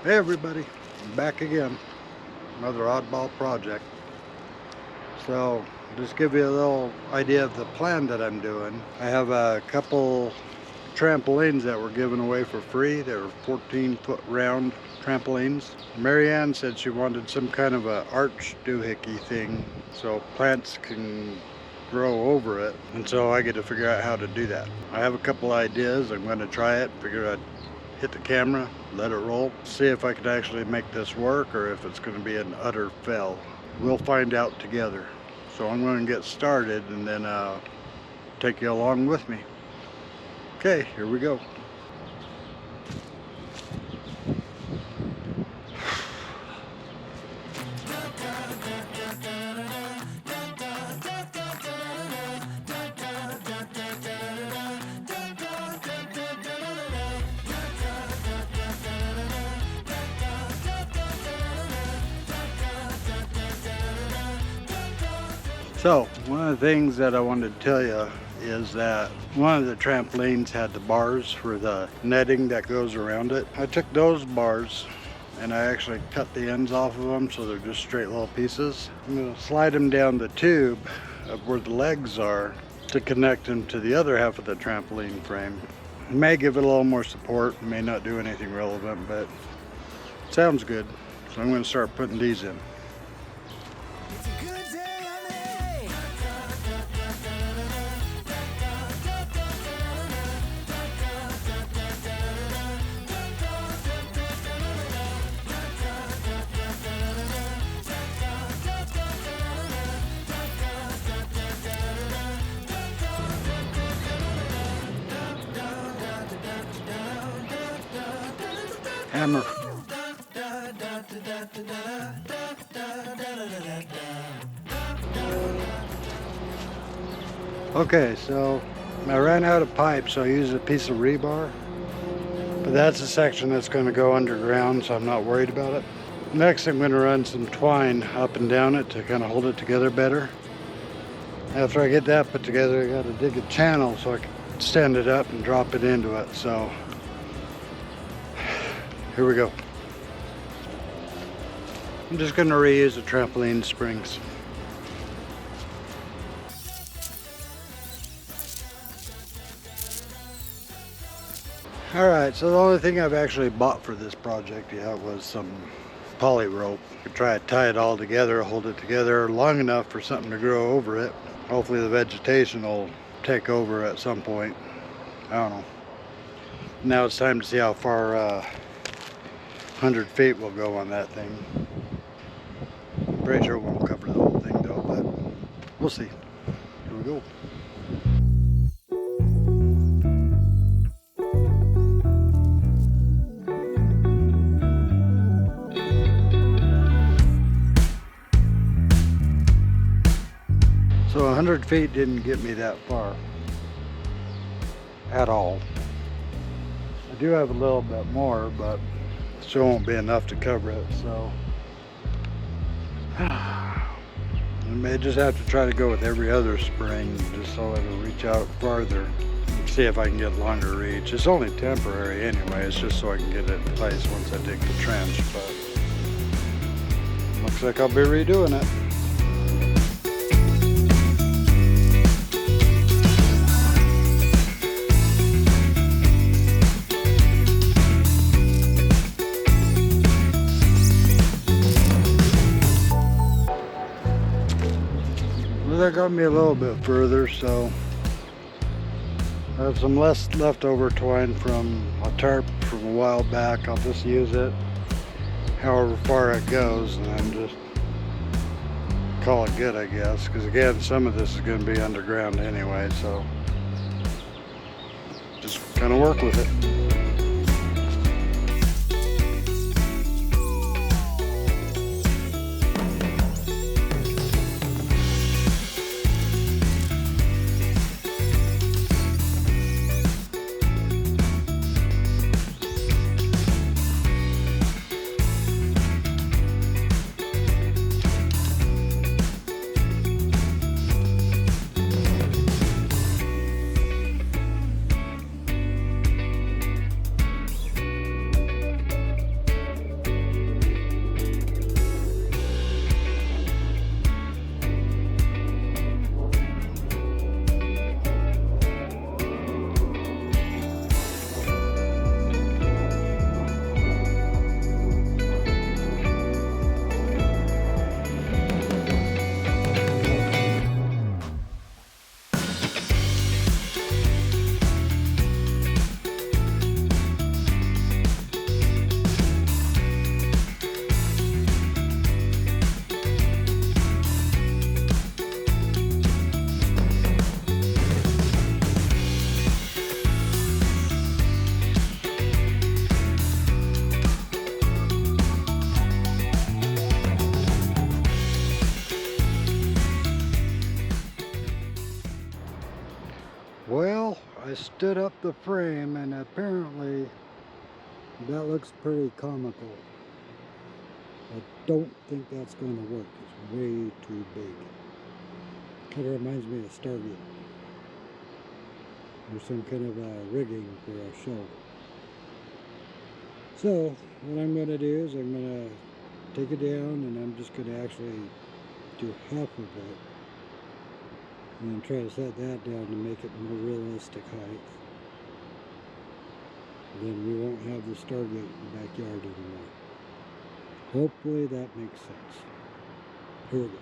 Hey everybody, I'm back again. Another oddball project. So, just give you a little idea of the plan that I'm doing. I have a couple trampolines that were given away for free. They were 14-foot round trampolines. Maryann said she wanted some kind of a arch doohickey thing so plants can grow over it, and so I get to figure out how to do that. I have a couple ideas. I'm going to try it, figure out, hit the camera, let it roll, see if I can actually make this work or if it's going to be an utter fail. We'll find out together. So I'm going to get started and then take you along with me. Okay, here we go. So, one of the things that I wanted to tell you is that one of the trampolines had the bars for the netting that goes around it. I took those bars and I actually cut the ends off of them so they're just straight little pieces. I'm going to slide them down the tube of where the legs are to connect them to the other half of the trampoline frame. It may give it a little more support, may not do anything relevant, but it sounds good. So I'm going to start putting these in. Hammer. Okay, so I ran out of pipe, so I used a piece of rebar. But that's a section that's going to go underground, so I'm not worried about it. Next, I'm going to run some twine up and down it to kind of hold it together better. After I get that put together, I got to dig a channel so I can stand it up and drop it into it. So here we go. I'm just going to reuse the trampoline springs. Alright, so the only thing I've actually bought for this project yet was some poly rope. I could try to tie it all together, hold it together long enough for something to grow over it. Hopefully the vegetation will take over at some point. I don't know. Now it's time to see how far 100 feet will go on that thing. Pretty sure it won't cover the whole thing though, but we'll see. Here we go. So 100 feet didn't get me that far at all. I do have a little bit more, but still won't be enough to cover it, so I may just have to try to go with every other spring just so it'll reach out farther. See if I can get longer reach. It's only temporary anyway, it's just so I can get it in place once I dig the trench, but looks like I'll be redoing it. That got me a little bit further, so I have some leftover twine from a tarp from a while back. I'll just use it however far it goes and then just call it good, I guess, because again some of this is going to be underground anyway, so just kind of work with it. I stood up the frame, and apparently that looks pretty comical. I don't think that's going to work. It's way too big. Kind of reminds me of Stargate, or some kind of rigging for a show. So what I'm going to do is I'm going to take it down, and I'm just going to actually do half of it, and then try to set that down to make it more realistic height. Then we won't have the Stargate in the backyard anymore. Hopefully that makes sense. Here we go.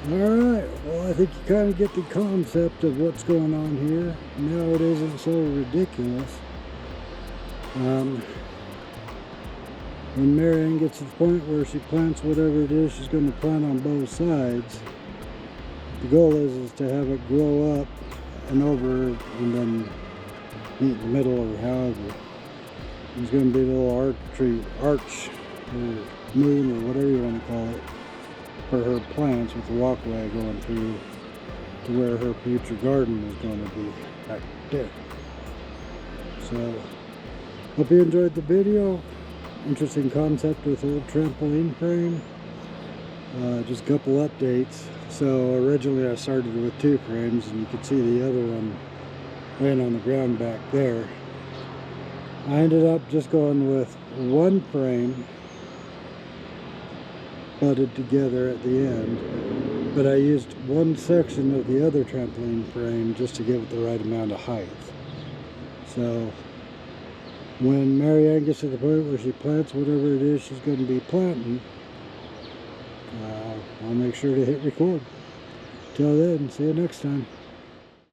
Alright, well I think you kind of get the concept of what's going on here. Now it isn't so ridiculous. When Maryann gets to the point where she plants whatever it is she's going to plant on both sides, the goal is to have it grow up and over and then meet in the middle or however. There's going to be a little arch or moon or whatever you want to call it for her plants, with a walkway going through to where her future garden is going to be back there. So, hope you enjoyed the video. Interesting concept with the old trampoline frame. Just a couple updates. So originally I started with 2 frames, and you can see the other one laying on the ground back there. I ended up just going with 1 frame butted together at the end, but I used 1 section of the other trampoline frame just to give it the right amount of height. So when Maryann gets to the point where she plants whatever it is she's going to be planting, I'll make sure to hit record. Till then, see you next time.